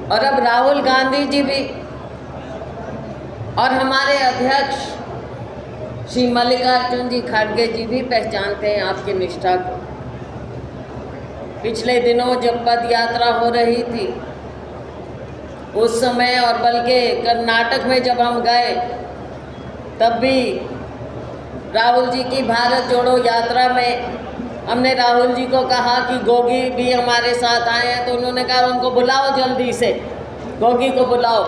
और अब राहुल गांधी जी भी और हमारे अध्यक्ष श्री मल्लिकार्जुन जी खड़गे जी भी पहचानते हैं आपकी निष्ठा को। पिछले दिनों जब पद यात्रा हो रही थी उस समय, और बल्कि कर्नाटक में जब हम गए तब भी राहुल जी की भारत जोड़ो यात्रा में हमने राहुल जी को कहा कि गोगी भी हमारे साथ आए हैं, तो उन्होंने कहा उनको बुलाओ, जल्दी से गोगी को बुलाओ।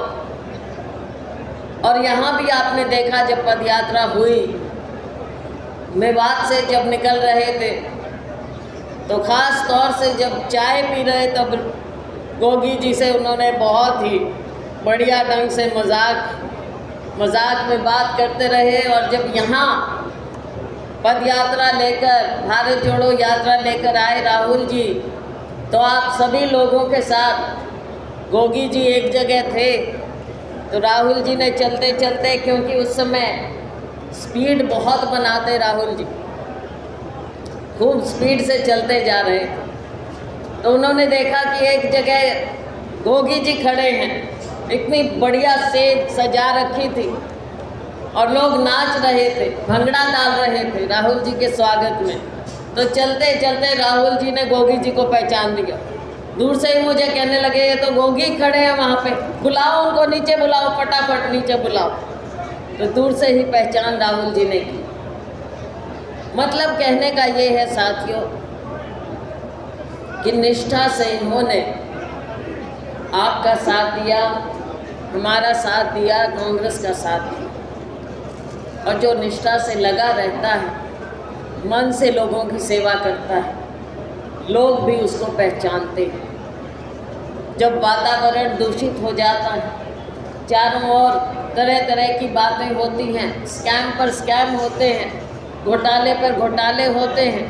और यहाँ भी आपने देखा जब पद यात्रा हुई, मेवात से जब निकल रहे थे तो ख़ास तौर से जब चाय पी रहे तब गोगी जी से उन्होंने बहुत ही बढ़िया ढंग से मजाक में बात करते रहे। और जब यहाँ पद यात्रा लेकर, भारत जोड़ो यात्रा लेकर आए राहुल जी, तो आप सभी लोगों के साथ गोगी जी एक जगह थे, तो राहुल जी ने चलते चलते, क्योंकि उस समय स्पीड बहुत बनाते राहुल जी, खूब स्पीड से चलते जा रहे थे, तो उन्होंने देखा कि एक जगह गोगी जी खड़े हैं, इतनी बढ़िया सेज सजा रखी थी और लोग नाच रहे थे, भंगड़ा डाल रहे थे राहुल जी के स्वागत में। तो चलते चलते राहुल जी ने गोगी जी को पहचान लिया। दूर से ही मुझे कहने लगे ये तो गोगी खड़े हैं वहाँ पे, बुलाओ उनको, नीचे बुलाओ, फटाफट नीचे बुलाओ। तो दूर से ही पहचान राहुल जी ने की। मतलब कहने का ये है साथियों कि निष्ठा से इन्होंने आपका साथ दिया, हमारा साथ दिया, कांग्रेस का साथ दिया। और जो निष्ठा से लगा रहता है, मन से लोगों की सेवा करता है, लोग भी उसको पहचानते हैं। जब वातावरण दूषित हो जाता है, चारों ओर तरह तरह की बातें होती हैं, स्कैम पर स्कैम होते हैं, घोटाले पर घोटाले होते हैं,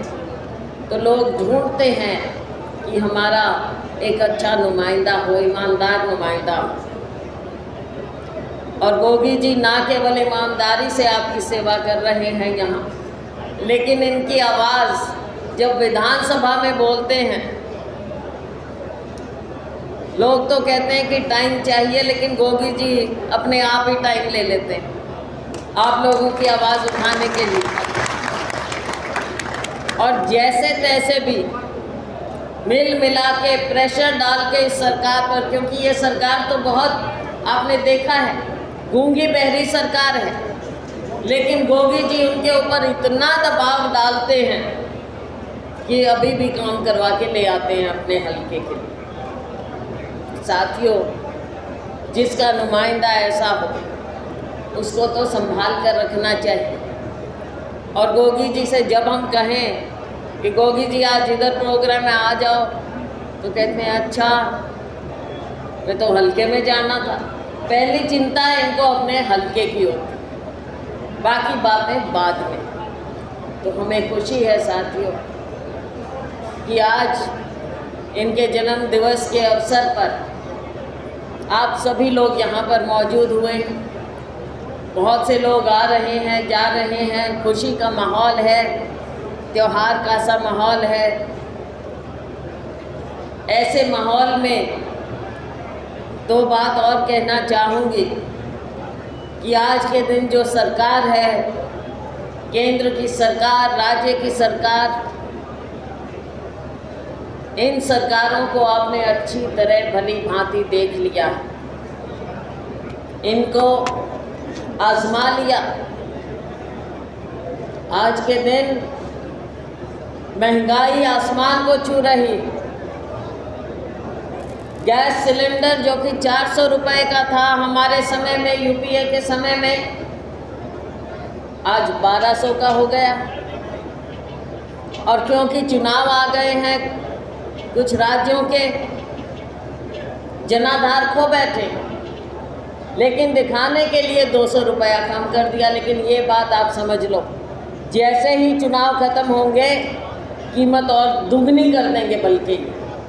तो लोग ढूंढते हैं कि हमारा एक अच्छा नुमाइंदा हो, ईमानदार नुमाइंदा हो। और गोगी जी ना केवल ईमानदारी से आपकी सेवा कर रहे हैं यहाँ, लेकिन इनकी आवाज़ जब विधानसभा में बोलते हैं, लोग तो कहते हैं कि टाइम चाहिए, लेकिन गोगी जी अपने आप ही टाइम ले लेते हैं आप लोगों की आवाज़ उठाने के लिए। और जैसे तैसे भी मिल मिला के प्रेशर डाल के इस सरकार पर, क्योंकि ये सरकार तो बहुत आपने देखा है गूंगी बहरी सरकार है, लेकिन गोगी जी उनके ऊपर इतना दबाव डालते हैं कि अभी भी काम करवा के ले आते हैं अपने हल्के के लिए। साथियों, जिसका नुमाइंदा ऐसा हो उसको तो संभाल कर रखना चाहिए। और गोगी जी से जब हम कहें कि गोगी जी आज इधर प्रोग्राम में आ जाओ, तो कहते हैं अच्छा, मैं तो हल्के में जाना था। पहली चिंता इनको अपने हल्के की होती, बाकी बातें बाद में। तो हमें खुशी है साथियों कि आज इनके जन्म दिवस के अवसर पर आप सभी लोग यहाँ पर मौजूद हुए हैं। बहुत से लोग आ रहे हैं, जा रहे हैं, खुशी का माहौल है, त्योहार का सा माहौल है। ऐसे माहौल में दो बात और कहना चाहूँगी कि आज के दिन जो सरकार है, केंद्र की सरकार, राज्य की सरकार, इन सरकारों को आपने अच्छी तरह भली भांति देख लिया, इनको आजमा लिया। आज के दिन महंगाई आसमान को छू रही। गैस सिलेंडर जो कि 400 रुपए का था हमारे समय में, यूपीए के समय में, आज 1200 का हो गया। और क्योंकि चुनाव आ गए हैं, कुछ राज्यों के जनाधार खो बैठे, लेकिन दिखाने के लिए 200 रुपया कम कर दिया। लेकिन ये बात आप समझ लो, जैसे ही चुनाव खत्म होंगे कीमत और दुगनी कर देंगे। बल्कि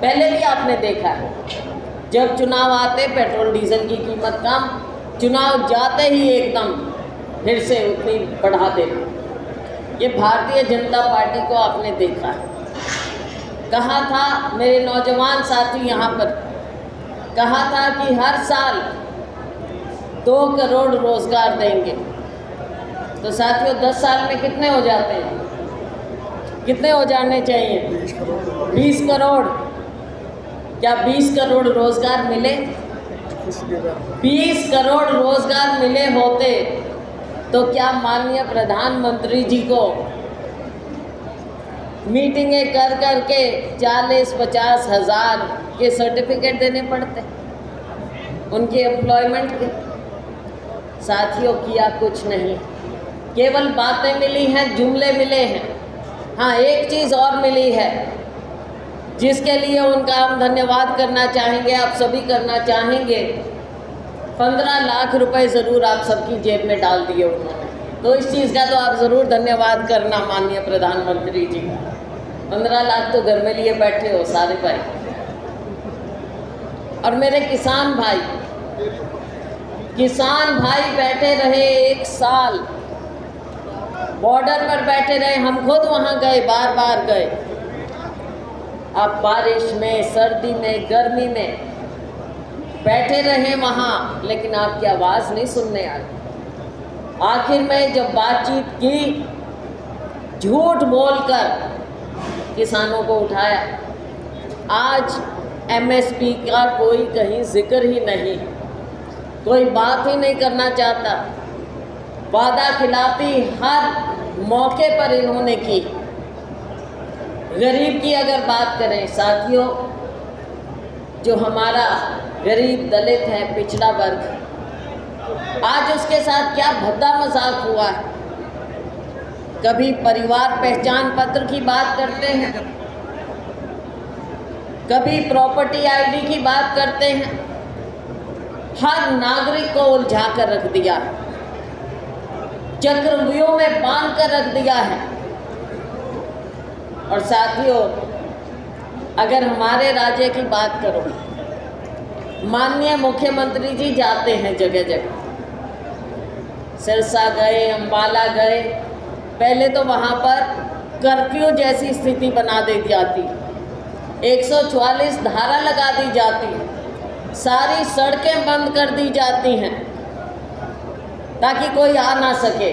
पहले भी आपने देखा है, जब चुनाव आते पेट्रोल डीजल की कीमत कम, चुनाव जाते ही एकदम फिर से उतनी बढ़ा देते। ये भारतीय जनता पार्टी को आपने देखा है। कहा था मेरे नौजवान साथी यहाँ पर कहा था कि हर साल 2 करोड़ रोजगार देंगे। तो साथियों 10 साल में कितने हो जाते हैं? कितने हो जाने चाहिए? 20 करोड़। क्या 20 करोड़ रोजगार मिले? 20 करोड़ रोजगार मिले होते तो क्या माननीय प्रधानमंत्री जी को मीटिंगें कर कर के 40-50 हज़ार के सर्टिफिकेट देने पड़ते उनके एम्प्लॉयमेंट के? साथियों किया कुछ नहीं, केवल बातें मिली हैं, जुमले मिले हैं। हाँ, एक चीज़ और मिली है जिसके लिए उनका हम धन्यवाद करना चाहेंगे, आप सभी करना चाहेंगे। 15 लाख रुपए ज़रूर आप सबकी जेब में डाल दिए उन्होंने, तो इस चीज़ का तो आप ज़रूर धन्यवाद करना माननीय प्रधानमंत्री जी। 15 लाख तो घर में लिए बैठे हो सारे भाई। और मेरे किसान भाई बैठे रहे 1 साल, बॉर्डर पर बैठे रहे। हम खुद वहाँ गए, बार बार गए। अब बारिश में, सर्दी में, गर्मी में बैठे रहे वहाँ, लेकिन आपकी आवाज़ नहीं सुनने आई। आखिर में जब बातचीत की, झूठ बोलकर किसानों को उठाया। आज MSP का कोई कहीं जिक्र ही नहीं, कोई बात ही नहीं करना चाहता। वादा खिलाफी हर मौके पर इन्होंने की। गरीब की अगर बात करें साथियों, जो हमारा गरीब दलित है, पिछड़ा वर्ग, आज उसके साथ क्या भद्दा मजाक हुआ है। कभी परिवार पहचान पत्र की बात करते हैं, कभी प्रॉपर्टी ID की बात करते हैं। हर नागरिक को उलझा कर रख दिया है, चक्रव्यूह में बांध कर रख दिया है। और साथियों, अगर हमारे राज्य की बात करो, माननीय मुख्यमंत्री जी जाते हैं जगह जगह, सिरसा गए, अम्बाला गए। पहले तो वहाँ पर कर्फ्यू जैसी स्थिति बना दी जाती, 144 धारा लगा दी जाती, सारी सड़कें बंद कर दी जाती हैं ताकि कोई आ ना सके।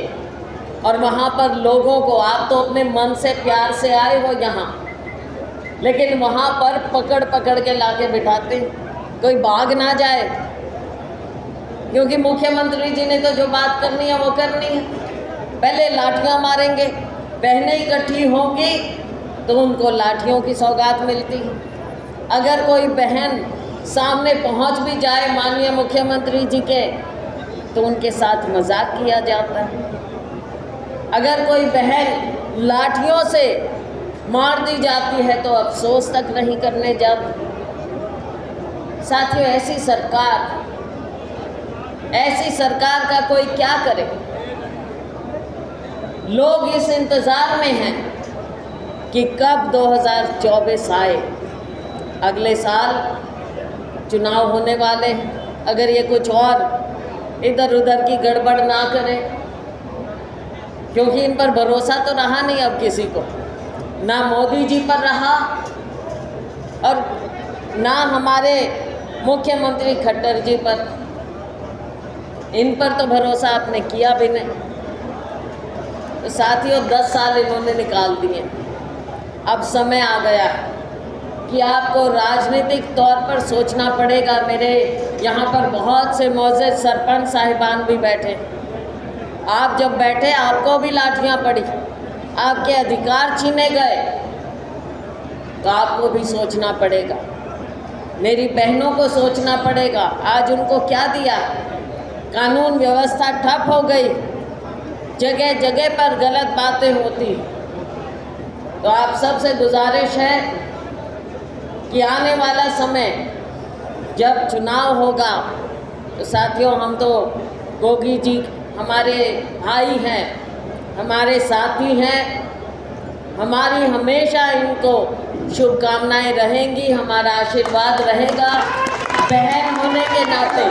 और वहाँ पर लोगों को, आप तो अपने मन से प्यार से आए हो यहाँ, लेकिन वहाँ पर पकड़ पकड़ के लाके बिठाते, कोई भाग ना जाए, क्योंकि मुख्यमंत्री जी ने तो जो बात करनी है वो करनी है। पहले लाठियाँ मारेंगे, बहनें इकट्ठी होंगी तो उनको लाठियों की सौगात मिलती है। अगर कोई बहन सामने पहुँच भी जाए माननीय मुख्यमंत्री जी के, तो उनके साथ मजाक किया जाता है। अगर कोई बहन लाठियों से मार दी जाती है तो अफसोस तक नहीं करने जाती। साथियों, ऐसी सरकार का कोई क्या करे। लोग इस इंतज़ार में हैं कि कब 2024 आए। अगले साल चुनाव होने वाले हैं। अगर ये कुछ और इधर उधर की गड़बड़ ना करें, क्योंकि इन पर भरोसा तो रहा नहीं अब किसी को, ना मोदी जी पर रहा और ना हमारे मुख्यमंत्री खट्टर जी पर। इन पर तो भरोसा आपने किया भी नहीं। तो साथियों, 10 साल इन्होंने निकाल दिए। अब समय आ गया कि आपको राजनीतिक तौर पर सोचना पड़ेगा। मेरे यहाँ पर बहुत से मौजूद सरपंच साहिबान भी बैठे। आप जब बैठे, आपको भी लाठियाँ पड़ी, आपके अधिकार छीने गए, तो आपको भी सोचना पड़ेगा। मेरी बहनों को सोचना पड़ेगा। आज उनको क्या दिया? कानून व्यवस्था ठप हो गई, जगह जगह पर गलत बातें होती। तो आप सबसे गुजारिश है कि आने वाला समय जब चुनाव होगा, तो साथियों, हम तो गोगी जी हमारे भाई हैं, हमारे साथी हैं, हमारी हमेशा इनको शुभकामनाएं रहेंगी, हमारा आशीर्वाद रहेगा। बहन होने के नाते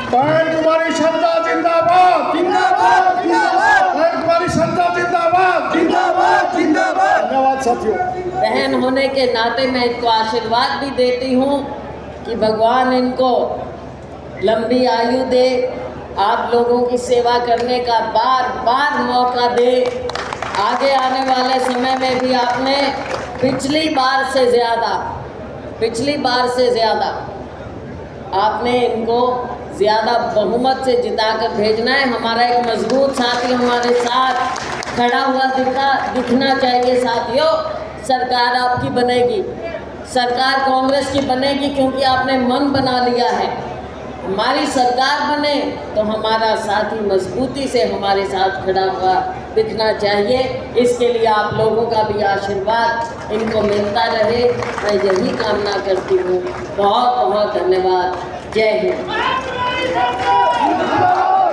बहन कुमारी शारदा जिंदाबाद, जिंदाबाद, जिंदाबाद। बहन कुमारी शारदा जिंदाबाद, जिंदाबाद, जिंदाबाद। धन्यवाद साथियों। बहन होने के नाते मैं इनको आशीर्वाद भी देती हूँ कि भगवान इनको लंबी आयु दे, आप लोगों की सेवा करने का बार बार मौका दे। आगे आने वाले समय में भी आपने पिछली बार से ज़्यादा आपने इनको ज़्यादा बहुमत से जिताकर भेजना है। हमारा एक मजबूत साथी हमारे साथ खड़ा हुआ दिखना चाहिए। साथियों, सरकार आपकी बनेगी, सरकार कांग्रेस की बनेगी, क्योंकि आपने मन बना लिया है हमारी सरकार बने तो हमारा साथी मजबूती से हमारे साथ खड़ा हुआ दिखना चाहिए। इसके लिए आप लोगों का भी आशीर्वाद इनको मिलता रहे, मैं यही कामना करती हूँ। बहुत बहुत धन्यवाद। जय हिंद।